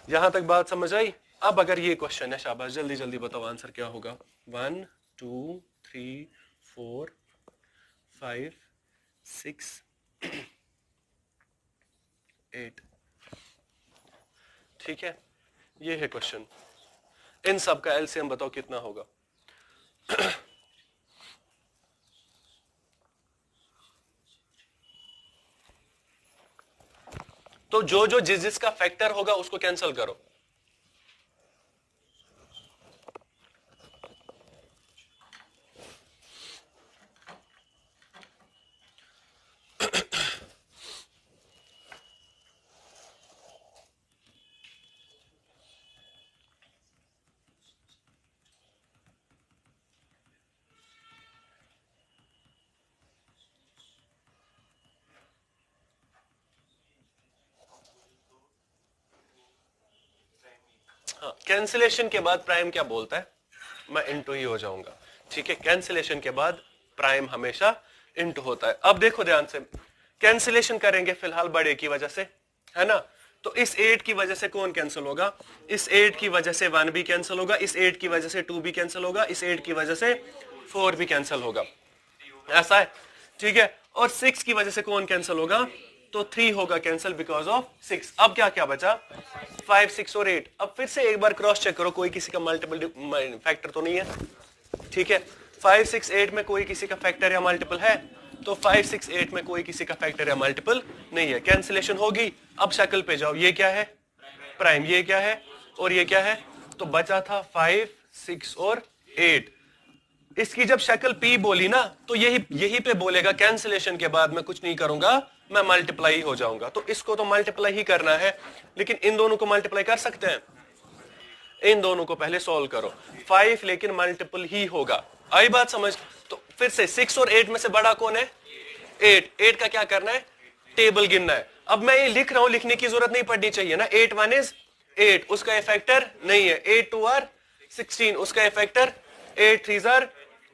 यहां तक बात समझ आई? अब अगर ये क्वेश्चन है, शाबाश, जल्दी जल्दी बताओ आंसर क्या होगा। 1 2 3 4 5 6 8। ठीक है, ये है क्वेश्चन। इन सब का एलसीएम बताओ कितना होगा। तो जो जो जिस जिसका फैक्टर होगा उसको कैंसिल करो। हाँ, कैंसिलेशन के बाद प्राइम क्या बोलता है, मैं इंटू ही हो जाऊंगा। ठीक है, कैंसिलेशन के बाद प्राइम हमेशा इंटू होता है। अब देखो ध्यान से, कैंसिलेशन करेंगे फिलहाल बड़े की वजह से, है ना। तो इस 8 की वजह से कौन कैंसिल होगा, इस 8 की वजह से 1 भी कैंसिल होगा, इस 8 की वजह से 2 भी कैंसिल होगा, इस 8 की वजह से 4 भी कैंसिल होगा, ऐसा है। ठीक है, और 6 की वजह से कौन कैंसिल होगा, तो 3 होगा कैंसिल बिकॉज ऑफ 6। अब क्या क्या बचा, 5 6 और 8। अब फिर से एक बार क्रॉस चेक करो, कोई किसी का मल्टीपल फैक्टर तो नहीं है। ठीक है, 5 6 8 में कोई किसी का फैक्टर या मल्टीपल है, तो 5 6 8 में कोई किसी का फैक्टर या मल्टीपल नहीं है, कैंसिलेशन होगी। अब शक्ल पे जाओ, ये क्या है प्राइम, ये क्या है और ये क्या है, तो बचा था 5 6 और 8। इसकी जब शक्ल पी बोली ना, तो यही यही पे बोलेगा कैंसिलेशन के बाद मैं कुछ नहीं करूंगा, मैं मल्टीप्लाई हो जाऊंगा। तो इसको तो मल्टीप्लाई ही करना है, लेकिन इन दोनों को मल्टीप्लाई कर सकते हैं, इन दोनों को पहले सॉल्व करो। 5 लेकिन मल्टीपल ही होगा, आई बात समझ। तो फिर से 6 और 8 में से बड़ा कौन है, 8 का क्या करना है, टेबल गिनना है। अब मैं ये लिख रहा हूं, लिखने की जरूरत नहीं पड़नी चाहिए ना। 8 1 इज 8, उसका फैक्टर नहीं है। 8 2 आर 16, उसका फैक्टर 8 3 आर,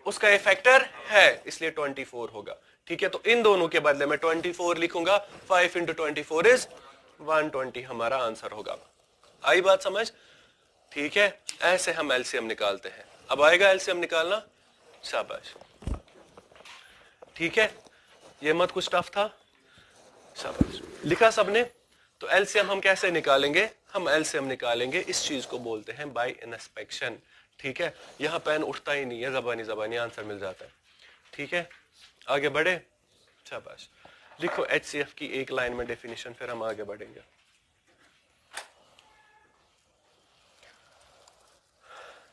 उसका फैक्टर है, इसलिए 24 होगा। ठीक है, तो इन दोनों के बदले में 24 लिखूंगा, 5 इंटू 24 इज 120 हमारा आंसर होगा। आई बात समझ? ठीक है, ऐसे हम एलसीएम निकालते हैं। अब आएगा एलसीएम निकालना, शाबाश। ठीक है, ये मत कुछ टफ था, शाबाश, लिखा सबने। तो एलसीएम हम कैसे निकालेंगे, हम एलसीएम निकालेंगे, इस चीज को बोलते हैं बाय इंस्पेक्शन। ठीक है, यहां पेन उठता ही नहीं है, जबानी जबानी आंसर मिल जाता है। ठीक है, आगे बढ़े, शाबाश। लिखो एचसीएफ की एक लाइन में डेफिनेशन, फिर हम आगे बढ़ेंगे।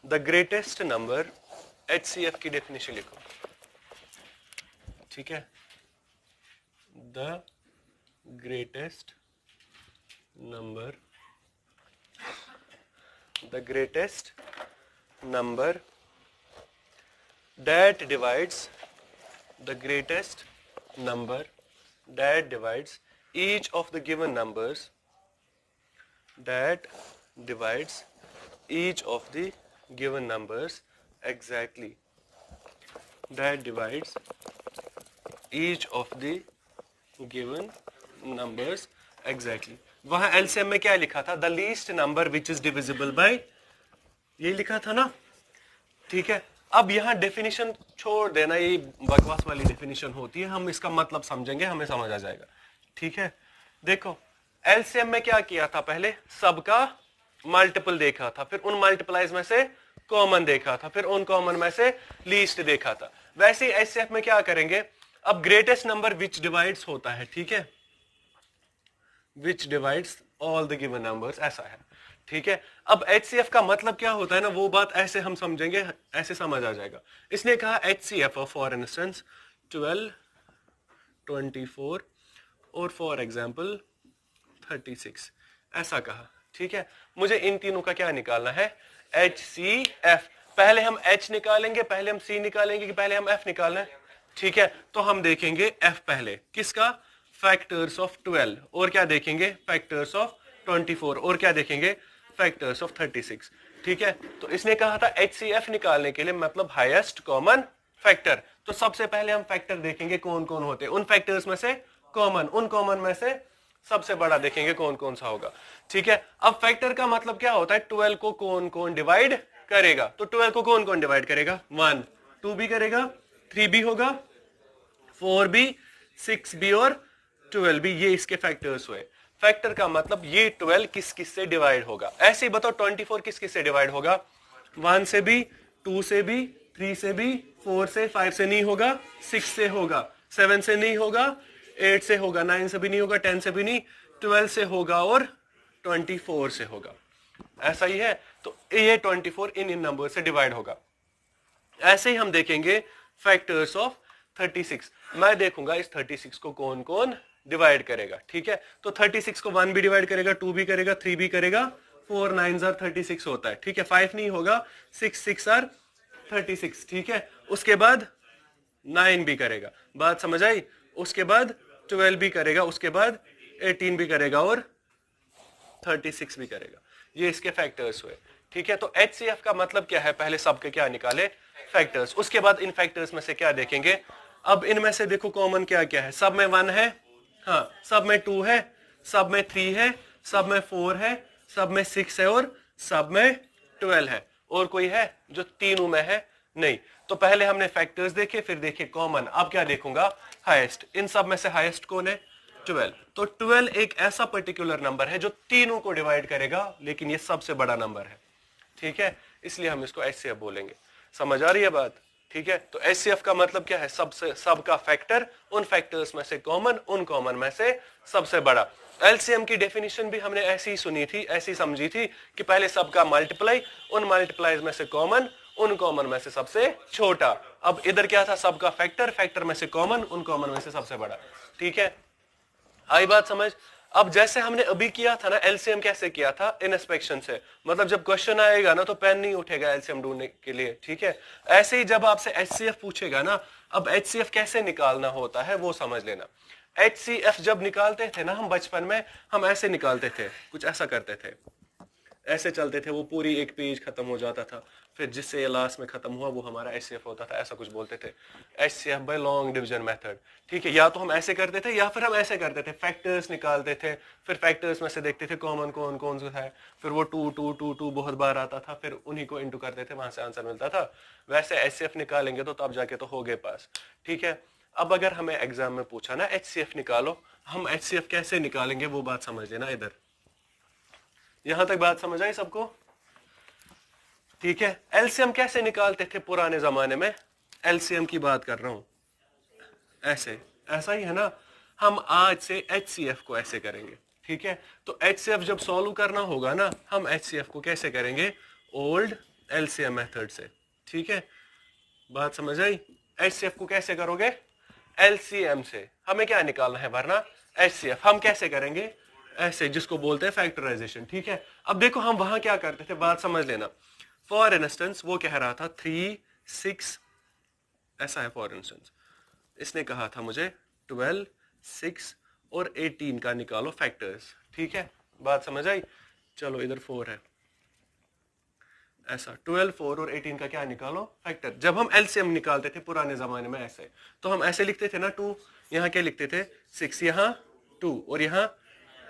द ग्रेटेस्ट नंबर, एचसीएफ की डेफिनेशन लिखो। ठीक है, the greatest number, the greatest number that divides, the greatest number that divides each of the given numbers, that divides each of the given numbers exactly, that divides each of the given numbers exactly। वहां LCM में क्या लिखा था, the least number which is divisible by, ये लिखा था ना। ठीक है, अब यहां डेफिनेशन छोड़ देना, ये बकवास वाली डेफिनेशन होती है, हम इसका मतलब समझेंगे, हमें समझ आ जाएगा। ठीक है, देखो एलसीएम में क्या किया था, पहले सबका मल्टीपल देखा था, फिर उन मल्टीप्लाइज में से कॉमन देखा था, फिर उन कॉमन में से लीस्ट देखा था। वैसे ही एचसीएफ में क्या करेंगे, अब ग्रेटेस्ट नंबर विच डिवाइड्स होता है, ठीक है, विच divides all the given numbers, ऐसा है। ठीक है, अब एचसीएफ का मतलब क्या होता है ना, वो बात ऐसे हम समझेंगे, ऐसे समझ आ जाएगा। इसने कहा एचसीएफ फॉर इंस्टेंस 12 24 और फॉर एग्जांपल 36, ऐसा कहा। ठीक है, मुझे इन तीनों का क्या निकालना है, एचसीएफ। पहले हम एच निकालेंगे, पहले हम सी निकालेंगे, कि पहले हम एफ निकालना है। ठीक है, तो हम देखेंगे एफ पहले, किसका, फैक्टर्स ऑफ 12, और क्या देखेंगे, फैक्टर्स ऑफ 24, और क्या देखेंगे, फैक्टर्स ऑफ 36। ठीक है, तो इसने कहा था एचसीएफ निकालने के लिए, मतलब हाईएस्ट कॉमन फैक्टर। तो सबसे पहले हम फैक्टर देखेंगे कौन कौन होते हैं, उन फैक्टर्स में से कॉमन, उन कॉमन में से सबसे बड़ा देखेंगे कौन कौन सा होगा। ठीक है, अब फैक्टर का मतलब क्या होता है, 12 को कौन कौन डिवाइड करेगा। तो 12 को कौन कौन डिवाइड करेगा, 1, 2 भी करेगा, 3 भी होगा, 4 भी, 6 भी और 12 भी। ये इसके फैक्टर्स हुए। फैक्टर का मतलब ये 12 किस किस से डिवाइड होगा। ऐसे ही बताओ 24 किस किस से डिवाइड होगा, 1 से भी, 2 से भी, 3 से भी, 4 से, 5 से नहीं होगा, 6 से होगा, 7 से नहीं होगा, 8 से होगा, 9 से भी नहीं होगा, 10 से भी नहीं, 12 से होगा और 24 से होगा। ऐसा ही है। तो ये 24 इन इन नंबर से डिवाइड होगा। ऐसे ही हम देखेंगे फैक्टर्स ऑफ 36। मैं देखूंगा इस 36 को कौन कौन डिवाइड करेगा। ठीक है, तो 36 को 1 भी डिवाइड करेगा, 2 भी करेगा, 3 भी करेगा, 4 9 आर 36 होता है। ठीक है, 5 नहीं होगा, 6 6 आर 36। ठीक है, उसके बाद 9 भी करेगा, बात समझ आई। उसके बाद 12 भी करेगा, उसके बाद 18 भी करेगा और 36 भी करेगा। ये इसके फैक्टर्स हुए। ठीक है, तो HCF का मतलब क्या है, पहले सबके क्या निकाले, फैक्टर्स। उसके बाद इन फैक्टर्स में से क्या देखेंगे। अब इनमें से देखो कॉमन क्या क्या है, सब में 1 है, हाँ, सब में 2 है, सब में 3 है, सब में 4 है, सब में 6 है और सब में 12 है। और कोई है जो तीनों में है, नहीं। तो पहले हमने फैक्टर्स देखे, फिर देखे कॉमन। अब क्या देखूंगा, हाईएस्ट। इन सब में से हाईएस्ट कौन है, 12। तो 12 एक ऐसा पर्टिकुलर नंबर है जो तीनों को डिवाइड करेगा, लेकिन ये सबसे बड़ा नंबर है। ठीक है, इसलिए हम इसको HCF बोलेंगे। समझ आ रही है बात। ठीक है, तो HCF का मतलब क्या है, सबसे, सबका फैक्टर, उन फैक्टर्स में से कॉमन, उन कॉमन में से सबसे बड़ा। LCM की डेफिनेशन भी हमने ऐसी ही सुनी थी, ऐसी समझी थी कि पहले सबका मल्टीप्लाई, उन मल्टीप्लाईज में से कॉमन, उन कॉमन में से सबसे छोटा। अब इधर क्या था, सबका फैक्टर, फैक्टर में से कॉमन, उन कॉमन में से सबसे बड़ा। ठीक है, आई बात समझ। अब जैसे हमने अभी किया था ना, एलसीएम कैसे किया था, इनस्पेक्शन से। मतलब जब क्वेश्चन आएगा ना तो पेन नहीं उठेगा एलसीएम ढूंढने के लिए। ठीक है, ऐसे ही जब आपसे एचसीएफ पूछेगा ना, अब एचसीएफ कैसे निकालना होता है वो समझ लेना। एचसीएफ जब निकालते थे ना हम बचपन में, हम ऐसे निकालते थे, कुछ ऐसा करते थे, ऐसे चलते थे, वो पूरी एक पेज खत्म हो जाता था, फिर जिससे ये लास्ट में खत्म हुआ वो हमारा एचसीएफ होता था। ऐसा कुछ बोलते थे, HCF by long division method. ठीक है, या तो हम ऐसे करते थे या फिर हम ऐसे करते थे, फैक्टर्स निकालते थे, फिर फैक्टर्स में से देखते थे कॉमन कौन कौन सा है, फिर वो 2 2 2 2 बहुत बार आता था, फिर उन्हीं को इंटू करते थे, वहां से आंसर मिलता था। वैसे एचसीएफ निकालेंगे तो तब जाके तो हो गए पास। ठीक है, अब अगर हमें एग्जाम में पूछा ना एचसीएफ निकालो, हम एचसीएफ कैसे निकालेंगे वो बात समझ लेना इधर। यहां तक बात समझ आई सबको। ठीक है, एलसीएम कैसे निकालते थे पुराने जमाने में, एलसीएम की बात कर रहा हूं, ऐसे, ऐसा ही है ना। हम आज से एचसीएफ को ऐसे करेंगे। ठीक है, तो एचसीएफ जब सॉल्व करना होगा ना, हम एचसीएफ को कैसे करेंगे, ओल्ड एलसीएम मेथड से। ठीक है, बात समझ आई। एचसीएफ को कैसे करोगे, एलसीएम से। हमें क्या निकालना है वरना, एचसीएफ। हम कैसे करेंगे, ऐसे, जिसको बोलते हैं फैक्टराइजेशन। ठीक है, अब देखो हम वहां क्या करते थे, बात समझ लेना। फॉर इंस्टेंस वो कह रहा था 3 6, ऐसा है फॉर इंस्टेंस, इसने कहा था मुझे 12 6 और 18 का निकालो फैक्टर्स। ठीक है, बात समझ आई। चलो इधर 4 है, ऐसा 12 4 और 18 का क्या निकालो, फैक्टर। जब हम एलसीएम निकालते थे पुराने जमाने में ऐसे, तो हम ऐसे लिखते थे ना, 2 यहाँ क्या लिखते थे, 6 यहाँ 2 और यहाँ।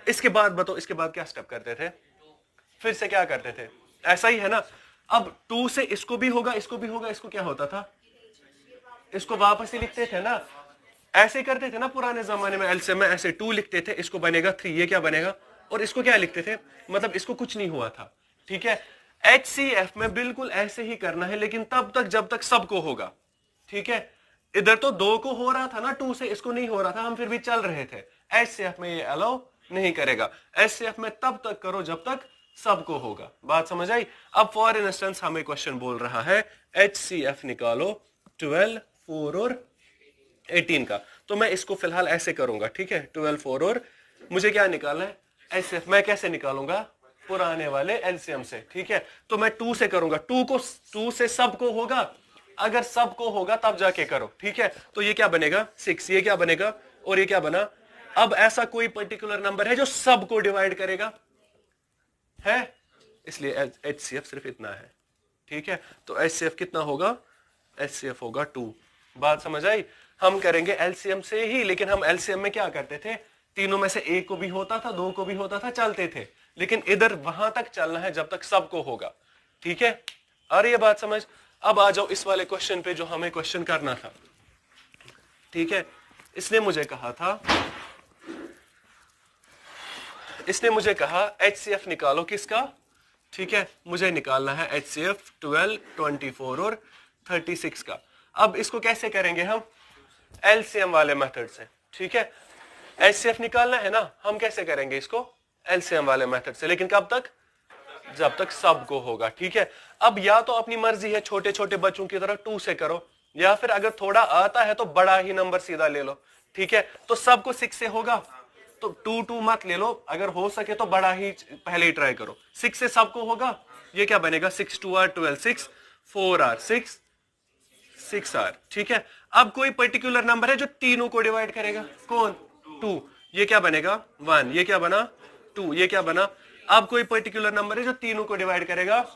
इसके बाद बताओ, इसके बाद क्या स्टेप करते थे, फिर से क्या करते थे, ऐसा ही है ना। अब 2 से इसको भी होगा, इसको भी होगा, इसको क्या होता था, इसको वापस ही लिखते थे ना, ऐसे करते थे ना पुराने जमाने में। एलसीएम में ऐसे 2 लिखते थे, इसको बनेगा 3, ये क्या बनेगा, और इसको क्या लिखते थे, मतलब इसको कुछ नहीं हुआ था। ठीक है, एचसीएफ में बिल्कुल ऐसे ही करना है, लेकिन तब तक जब तक सबको होगा। ठीक है, इधर तो 2 को हो रहा था ना, 2 से इसको नहीं हो रहा था, हम फिर भी चल रहे थे। एचसीएफ में ये अलाउ नहीं करेगा। एचसीएफ में तब तक करो जब तक सबको होगा। बात समझ आई। अब फॉर इंस्टेंस हमें क्वेश्चन बोल रहा है एचसीएफ निकालो 12 4 और 18 का, तो मैं इसको फिलहाल ऐसे करूंगा। ठीक है, 12 4 और मुझे क्या निकालना है, एचसीएफ। मैं कैसे निकालूंगा, पुराने वाले एलसीएम से। ठीक है, तो मैं 2 से करूंगा, 2 से सबको होगा, अगर सबको होगा तब जाके करो। ठीक है, तो ये क्या बनेगा 6, ये क्या बनेगा, और ये क्या बना। अब ऐसा कोई पर्टिकुलर नंबर है जो सबको डिवाइड करेगा, है, इसलिए एचसीएफ सिर्फ इतना है। ठीक है, तो एचसीएफ कितना होगा, एचसीएफ होगा 2। बात समझ आई। हम करेंगे एलसीएम से ही, लेकिन हम एलसीएम में क्या करते थे, तीनों में से एक को भी होता था, दो को भी होता था, चलते थे, लेकिन इधर वहां तक चलना है जब तक सबको होगा। ठीक है, आ रही है बात समझ? अब आ जाओ इस वाले क्वेश्चन पे जो हमें क्वेश्चन करना था। ठीक है, इसने मुझे कहा HCF निकालो किसका। ठीक है, मुझे निकालना है HCF 12, 24 और 36 का। अब इसको कैसे करेंगे हम? LCM वाले मेथड से। ठीक है, HCF निकालना है ना, हम कैसे करेंगे इसको? LCM वाले मेथड से, लेकिन कब तक? जब तक सबको होगा। ठीक है, अब या तो अपनी मर्जी है छोटे छोटे बच्चों की तरह 2 से करो, या फिर अगर थोड़ा आता है तो बड़ा ही नंबर सीधा ले लो। ठीक है, तो सबको 6 से होगा तो 2 2 मत ले लो, अगर हो सके तो बड़ा ही पहले ही ट्राई करो। 6 से सबको होगा, ये क्या बनेगा? 6 2 आर 12, 6 4 आर 6 6 आर। ठीक है, अब कोई पर्टिकुलर नंबर है जो तीनों को डिवाइड करेगा। कौन? 2। ये क्या बनेगा? 1। ये क्या बना? 2। ये क्या बना? अब कोई पर्टिकुलर नंबर है जो तीनों को डिवाइड करेगा,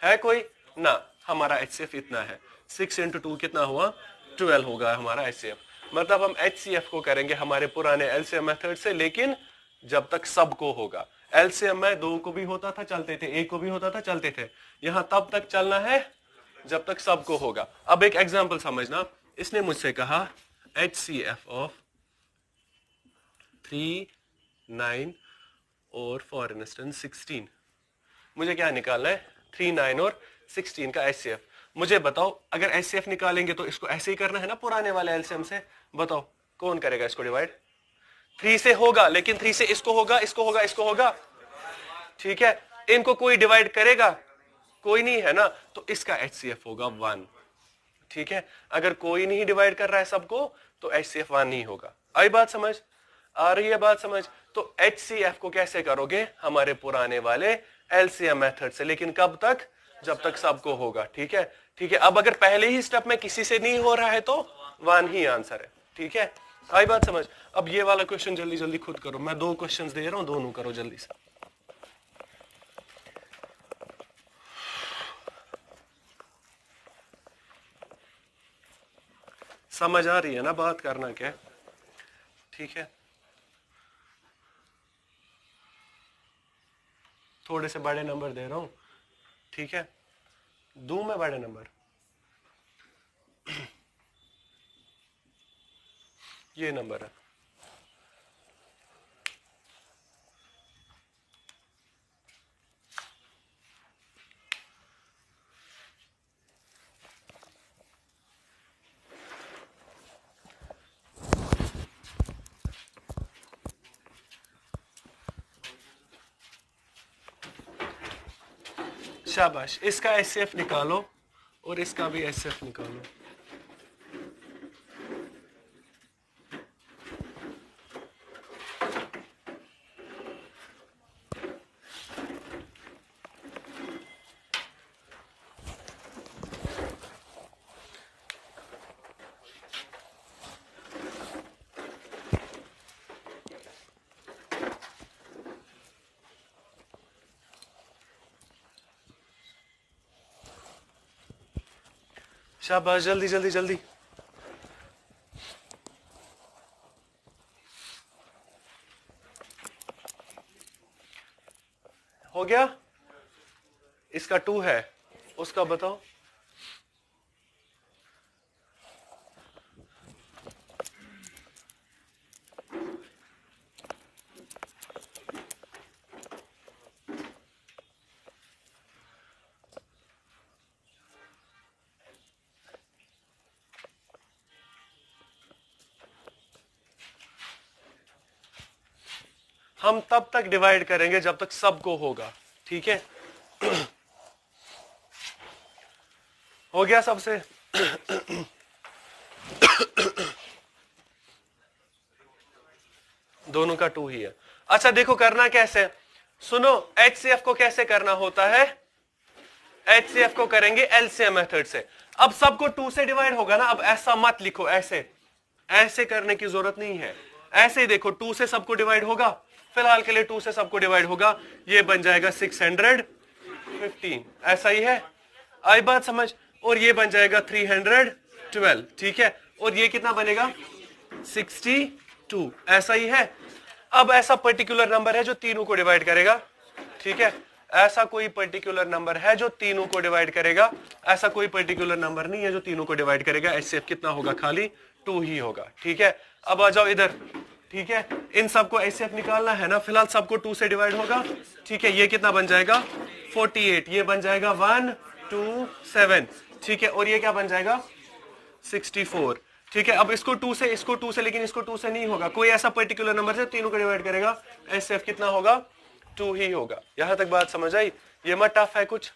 है कोई? ना, हमारा HCF इतना है। 6 इंटू 2 कितना हुआ? 12 होगा हमारा HCF। मतलब हम HCF को करेंगे हमारे पुराने LCM मेथड से, लेकिन जब तक सबको होगा। LCM में 2 को भी होता था, चलते थे, 1 को भी होता था, चलते थे। यहां तब तक चलना है जब तक सबको होगा। अब एक एग्जांपल समझना, इसने मुझसे कहा HCF ऑफ 3, 9 और फॉर इंस्टेंस 16। मुझे क्या निकालना है? 3, 9 और 16 का HCF। मुझे बताओ, अगर HCF निकालेंगे तो इसको ऐसे ही करना है ना पुराने वाले LCM से। बताओ कौन करेगा इसको डिवाइड? 3 से होगा, लेकिन 3 से इसको होगा, इसको होगा, इसको होगा। ठीक है, इनको कोई डिवाइड करेगा? कोई नहीं है ना, तो इसका HCF होगा 1। ठीक है, अगर कोई नहीं डिवाइड कर रहा है सबको तो HCF 1 नहीं होगा। आई बात समझ? आ रही है बात समझ? तो HCF को कैसे करोगे? हमारे पुराने वाले LCM मेथड से, लेकिन कब तक? जब तक सबको होगा। ठीक है, ठीक है। अब अगर पहले ही स्टेप में किसी से नहीं हो रहा है तो 1 ही आंसर है। ठीक है, आई बात समझ? अब ये वाला क्वेश्चन जल्दी जल्दी खुद करो, मैं 2 क्वेश्चंस दे रहा हूं, दोनों करो जल्दी से। समझ आ रही है ना बात करना क्या? ठीक है, थोड़े से बड़े नंबर दे रहा हूं। ठीक है, दूं मैं बड़े नंबर? ये नंबर है। शाबाश, इसका HCF निकालो और इसका भी HCF निकालो। शाबाश, जल्दी जल्दी जल्दी। हो गया? इसका 2 है, उसका बताओ। हम तब तक डिवाइड करेंगे जब तक सबको होगा। ठीक है, हो गया सबसे? दोनों का 2 ही है। अच्छा देखो करना कैसे, सुनो, HCF को कैसे करना होता है? HCF को करेंगे LCM मेथड से। अब सबको 2 से डिवाइड होगा ना, अब ऐसा मत लिखो, ऐसे ऐसे करने की जरूरत नहीं है। ऐसे ही देखो, 2 से सबको डिवाइड होगा, फिलहाल के लिए 2 से सबको डिवाइड होगा, ये बन जाएगा 615। ऐसा ही है, आई बात समझ? और ये बन जाएगा 312। ठीक है, और ये कितना बनेगा? 62। ऐसा ही है। अब ऐसा पर्टिकुलर नंबर है जो तीनों को डिवाइड करेगा, ठीक है, ऐसा कोई पर्टिकुलर नंबर है जो तीनों को डिवाइड करेगा, ऐसा कोई पर्टिकुलर नंबर नहीं है जो तीनों को डिवाइड करेगा। एचसीएफ कितना होगा, खाली 2 ही होगा, ठीक है। अब आ जाओ इधर, ठीक है, इन सबको एचसीएफ निकालना है ना, फिलहाल सबको 2 से डिवाइड होगा, ठीक है। ये कितना बन जाएगा 48, ये बन जाएगा 1 2 7, ठीक है, और ये क्या बन जाएगा 64, ठीक है। अब इसको 2 से, इसको 2 से, लेकिन इसको 2 से नहीं होगा, कोई ऐसा पर्टिकुलर नंबर से तीनों को डिवाइड करेगा, एचसीएफ कितना होगा 2 ही होगा। यहां तक बात समझ आई, ये मत टफ है कुछ,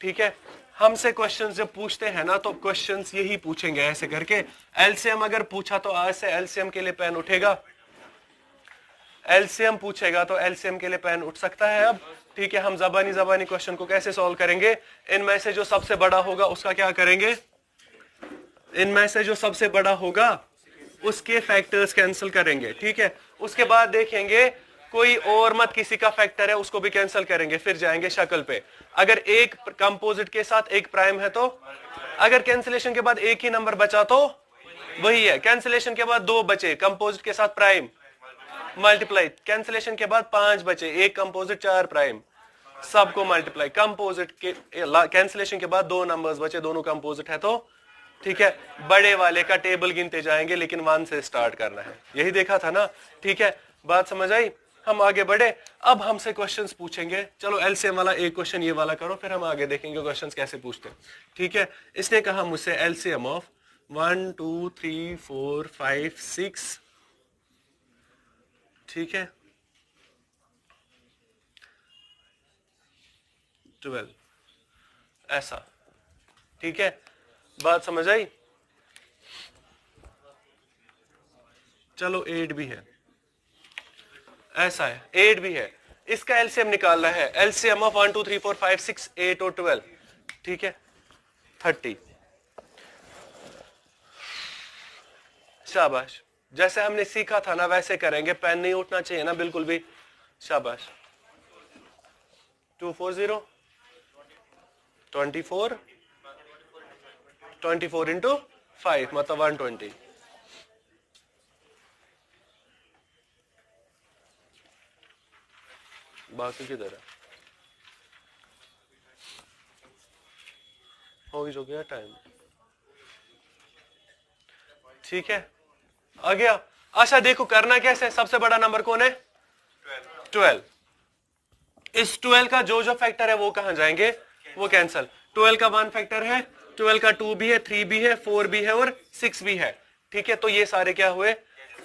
ठीक है। हमसे क्वेश्चंस जब पूछते हैं ना, तो क्वेश्चंस यही पूछेंगे ऐसे करके। एलसीएम अगर पूछा तो आज से एलसीएम के लिए पेन उठेगा, एलसीएम पूछेगा तो एलसीएम के लिए पेन उठ सकता है अब, ठीक है। हम जबानी क्वेश्चन को कैसे सॉल्व करेंगे, इनमें से जो सबसे बड़ा होगा उसका क्या करेंगे, इनमें से जो सबसे बड़ा होगा उसके फैक्टर्स कैंसिल करेंगे, ठीक है। उसके बाद देखेंगे कोई और मत किसी का फैक्टर है उसको भी कैंसिल करेंगे, फिर जाएंगे शक्ल पे। अगर एक कंपोजिट के साथ एक प्राइम है तो, अगर कैंसिलेशन के बाद एक ही नंबर बचा तो वही है, कैंसिलेशन के बाद 2 बचे कंपोजिट के साथ प्राइम, मल्टीप्लाई, कैंसिलेशन के बाद 5 बचे, एक कंपोजिट 4 प्राइम, सबको मल्टीप्लाई, कंपोजिट के कैंसिलेशन के बाद 2 नंबर्स बचे, दोनों कंपोजिट है तो, ठीक है। बड़े वाले का टेबल गिनते जाएंगे लेकिन 1 से स्टार्ट करना है, यही देखा था ना, ठीक है। बात समझ आई, हम आगे बढ़े। अब हमसे क्वेश्चंस पूछेंगे, चलो एलसीएम वाला एक क्वेश्चन ये वाला करो, फिर हम आगे देखेंगे क्वेश्चंस कैसे पूछते हैं, ठीक है। इसने कहा मुझसे एलसीएम ऑफ 1 2 3 4 5 6, ठीक है, 12, ऐसा, ठीक है। बात समझ आई, चलो 8 भी है, ऐसा है, 8 भी है, इसका एलसीएम निकालना है। एलसीएम ऑफ 1 2 3 4 5 6 8 और 12, ठीक है, 30। शाबाश, जैसे हमने सीखा था ना वैसे करेंगे, पेन नहीं उठना चाहिए ना बिल्कुल भी, शाबाश। 240 24 24 इंटू 5 मतलब 120, बाकी किधर है, हो जो गया टाइम, ठीक है, आ गया। अच्छा देखो करना कैसे, सबसे बड़ा नंबर कौन है 12, इस 12 का जो जो फैक्टर है वो कहां जाएंगे, वो कैंसल। 12 का 1 फैक्टर है, 12 का 2 भी है, 3 भी है, 4 भी है और 6 भी है, ठीक है। तो ये सारे क्या हुए,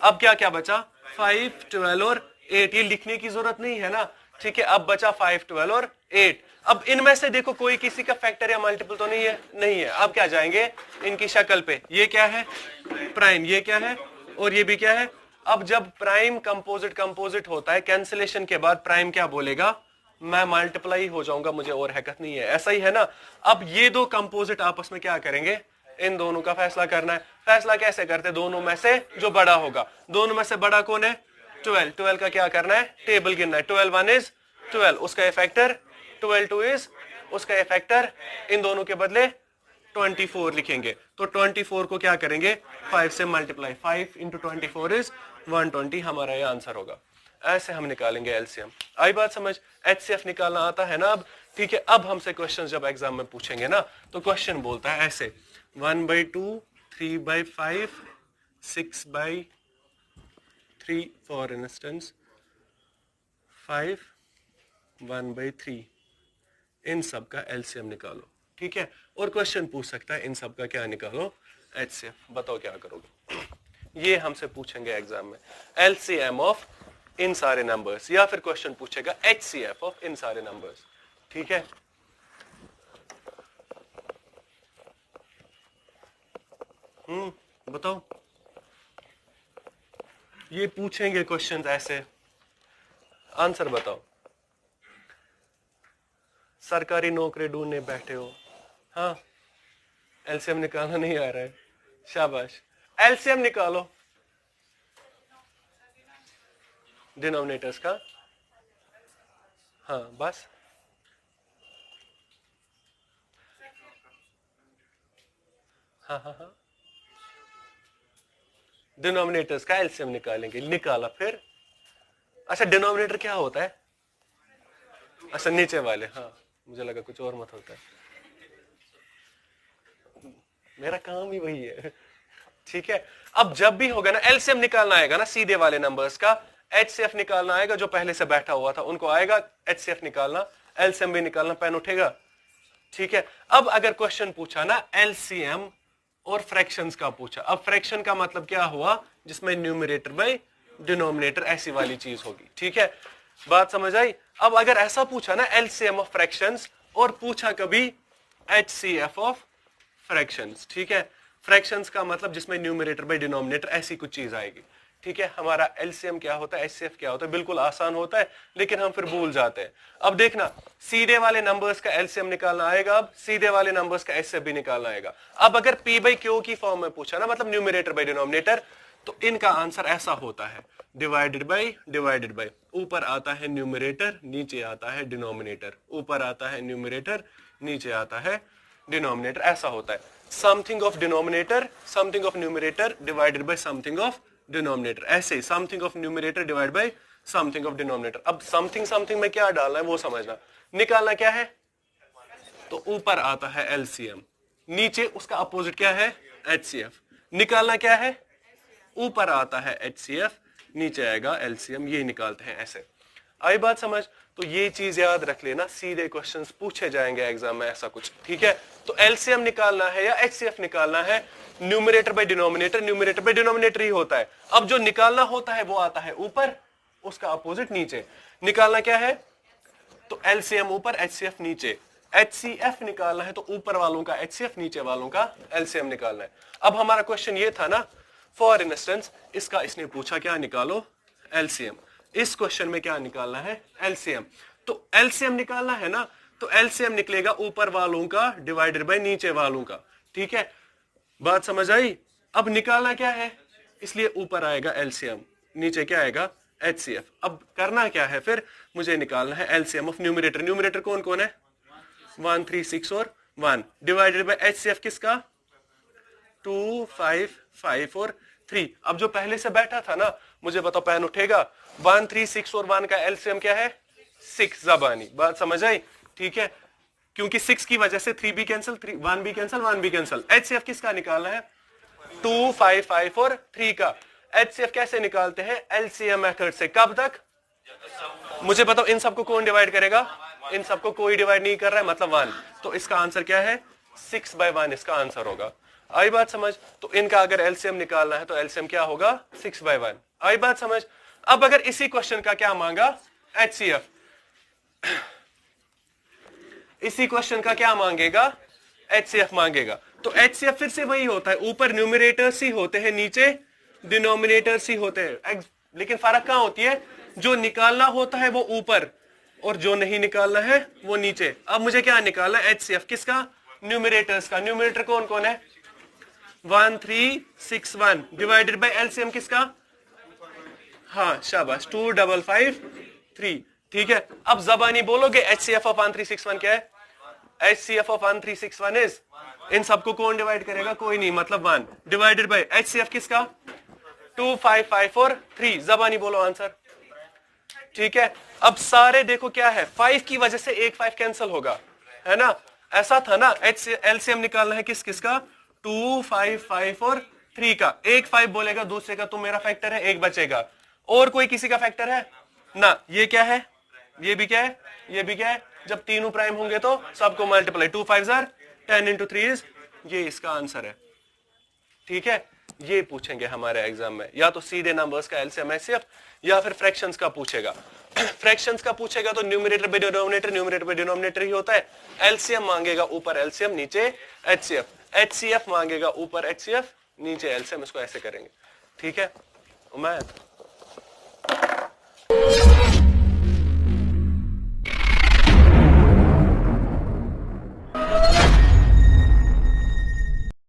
अब क्या क्या बचा 5 12 और 8, ये लिखने की जरूरत नहीं है ना, ठीक है। अब बचा 5 12 और 8। अब इनमें से देखो कोई किसी का फैक्टर या मल्टीपल तो नहीं है, नहीं है। अब क्या जाएंगे इनकी शक्ल पे, ये क्या है प्राइम, ये क्या है और ये भी क्या है। अब जब प्राइम कंपोजिट कंपोजिट होता है, कैंसिलेशन के बाद प्राइम क्या बोलेगा, मैं मल्टीप्लाई हो जाऊंगा, मुझे और हरकत नहीं है, ऐसा ही है ना। अब ये 2 कंपोजिट आपस में क्या करेंगे, इन दोनों का फैसला करना है। फैसला कैसे करते, दोनों में से जो बड़ा होगा, दोनों में से बड़ा कौन है 12, 12 का क्या करना है, टेबल गिनना है। 12 1 इज 12, उसका इफेक्टर 12 2 इज उसका इफेक्टर, इन दोनों के बदले 24 लिखेंगे। तो 24 को क्या करेंगे 5 से मल्टीप्लाई, 5 इंटू 24 इज 120, हमारा ये आंसर होगा। ऐसे हम निकालेंगे एलसीएम। आई बात समझ, एचसीएफ निकालना आता है ना अब, ठीक है। अब हमसे क्वेश्चन जब एग्जाम में पूछेंगे ना, तो क्वेश्चन बोलता है ऐसे 1/2 3/5 6/3 फॉर इंस्टेंस 5 1/3, इन सब का एलसीएम निकालो, ठीक है। और क्वेश्चन पूछ सकता है इन सब का क्या निकालो एचसीएफ, बताओ क्या करोगे। ये हमसे पूछेंगे एग्जाम में, एलसीएम ऑफ इन सारे नंबर्स, या फिर क्वेश्चन पूछेगा एचसीएफ ऑफ इन सारे नंबर्स, ठीक है। बताओ, ये पूछेंगे क्वेश्चंस ऐसे, आंसर बताओ। सरकारी नौकरी ढूंढने बैठे हो, हाँ, एलसीएम निकालना नहीं आ रहा है, शाबाश, एलसीएम निकालो डिनोमिनेटर्स का, हाँ बस, हाँ हाँ हाँ, डिनोमिनेटर्स का एलसीएम निकालेंगे, निकाला, फिर अच्छा डिनोमिनेटर क्या होता है? अच्छा नीचे वाले, हाँ मुझे लगा कुछ और मत होता है, मेरा काम ही वही है। ठीक है, अब जब भी होगा ना एलसीएम निकालना आएगा ना सीधे वाले नंबर्स का, एचसीएफ निकालना आएगा, जो पहले से बैठा हुआ था उनको आएगा एचसीएफ निकालना, एलसीएम भी निकालना, पेन उठेगा। ठीक है, अब अगर क्वेश्चन पूछा ना एलसीएम और फ्रैक्शंस का पूछा, अब फ्रैक्शन का मतलब क्या हुआ, जिसमें न्यूमरेटर बाय डिनोमिनेटर ऐसी वाली चीज होगी। ठीक है, बात समझ आई? अब अगर ऐसा पूछा ना एलसीएम ऑफ फ्रैक्शंस और पूछा कभी एचसीएफ ऑफ फ्रैक्शंस, ठीक है, फ्रैक्शंस का मतलब जिसमें न्यूमरेटर बाय डिनोमिनेटर ऐसी कुछ चीज आएगी। ठीक है, हमारा एलसीएम क्या होता है, एचसीएफ क्या होता है, बिल्कुल आसान होता है, लेकिन हम फिर भूल जाते हैं। अब देखना, सीधे वाले नंबर्स का एलसीएम निकालना आएगा, अब सीधे वाले नंबर्स का एचसीएफ भी निकालना आएगा। अब अगर पी बाई क्यू की फॉर्म में पूछा ना, मतलब न्यूमरेटर बाय डिनोमिनेटर, तो इनका आंसर ऐसा होता है, डिवाइडेड बाय, ऊपर आता है न्यूमरेटर, नीचे आता है डिनोमिनेटर, ऊपर आता है न्यूमरेटर, नीचे आता है डिनोमिनेटर, ऐसा होता है। Something of denominator, something of numerator divided by something of denominator, ऐसे ही something of numerator divide by something of denominator. अब समथिंग में क्या डालना है वो समझना, निकालना क्या है, तो ऊपर आता है एलसीएम, नीचे उसका अपोजिट क्या है, एचसीएफ, निकालना क्या है, ऊपर आता है एचसीएफ, नीचे आएगा एलसीएम, ये निकालते हैं ऐसे। आई बात समझ? तो ये चीज याद रख लेना, सीधे क्वेश्चंस पूछे जाएंगे एग्जाम में ऐसा कुछ। ठीक है, तो एलसीएम निकालना है या एचसीएफ निकालना है, numerator by denominator, numerator by denominator ही होता है। अब जो निकालना होता है वो आता है ऊपर, उसका अपोजिट नीचे। निकालना क्या है, तो एलसीएम ऊपर, एचसीएफ नीचे। एचसीएफ निकालना है तो ऊपर वालों का एचसीएफ, नीचे वालों का एलसीएम निकालना है। अब हमारा क्वेश्चन ये था ना, फॉर इंस्टेंस इसका इसने पूछा क्या निकालो, एलसीएम। इस क्वेश्चन में क्या निकालना है, एलसीएम। तो एलसीएम निकालना है ना, तो एलसीएम निकलेगा ऊपर वालों का डिवाइडेड बाय नीचे वालों का। ठीक है, बात समझ आई? अब निकालना क्या है, इसलिए ऊपर आएगा एलसीएम, नीचे क्या आएगा, एचसीएफ। अब करना क्या है फिर, मुझे निकालना है एलसीएम ऑफ न्यूमरेटर। न्यूमरेटर कौन कौन है, 1 3 6 और 1, डिवाइडेड बाय एचसीएफ किसका, 2 5 5 और 3। अब जो पहले से बैठा था ना, मुझे बताओ पेन उठेगा, 1 3 6 और 1 का एलसीएम क्या है, 6 ज़बानी। बात समझ आई? ठीक है, क्योंकि 6 की वजह से 3 भी कैंसिल, 1 भी कैंसिल, 1 भी कैंसिल। एचसीएफ किसका निकालना है, 2 5 5 और 3 का। एचसीएफ कैसे निकालते हैं, एलसीएम मेथड से। कब तक, मुझे बताओ, इन सबको कौन डिवाइड करेगा, इन सबको कोई डिवाइड नहीं कर रहा है, मतलब 1। तो इसका आंसर क्या है, 6/1 इसका आंसर होगा। आई बात समझ? तो इनका अगर एलसीएम निकालना है तो एलसीएम क्या होगा, 6/1। आई बात समझ? अब अगर इसी क्वेश्चन का क्या मांगा, एचसीएफ, इसी क्वेश्चन का क्या मांगेगा, एचसीएफ मांगेगा। तो एचसीएफ फिर से वही होता है, ऊपर न्यूमरेटर्स ही होते हैं, नीचे डिनोमिनेटर्स ही होते हैं, लेकिन फर्क कहां होती है, जो निकालना होता है वो ऊपर और जो नहीं निकालना है वो नीचे। अब मुझे क्या निकालना है, एचसीएफ किसका, न्यूमरेटर्स का। न्यूमरेटर कौन कौन है, 1 3 6 1, डिवाइडेड बाय एलसीएम किसका, हाँ शाबाश, 2 5 5 3। ठीक है, अब जबानी बोलोगे एचसीएफ ऑफ 1 3 6 1 क्या है, एचसीएफ ऑफ 1 3 6 1 इज, इन सबको कौन डिवाइड करेगा, कोई नहीं, मतलब 1, डिवाइडेड बाय एचसीएफ किसका, 2 5 5 और 3। जबानी बोलो आंसर। ठीक है, अब सारे देखो क्या है, 5 की वजह से एक 5 कैंसिल होगा, है ना, ऐसा था ना। एलसीएम निकालना है किस किसका, 2 5 5 और 3 का। एक 5 बोलेगा, दूसरे का तुम मेरा फैक्टर है, एक बचेगा, और कोई किसी का फैक्टर है ना। ये क्या है, ये भी क्या है, ये भी क्या है, जब तीनों प्राइम होंगे तो सबको मल्टीप्लाई, 2 5 10 into 3 इज, ये इसका आंसर है। ठीक है, ये पूछेंगे हमारे एग्जाम में, या तो सीधे नंबर्स का एलसीएम एचसीएफ, या फिर फ्रैक्शंस का पूछेगा। फ्रैक्शंस का पूछेगा तो numerator by denominator, numerator by denominator ही होता है। एलसीएम मांगेगा ऊपर एलसीएम, नीचे एचसीएफ। एचसीएफ मांगेगा ऊपर एचसीएफ, नीचे एलसीएम, इसको ऐसे करेंगे। ठीक है, उम्मीद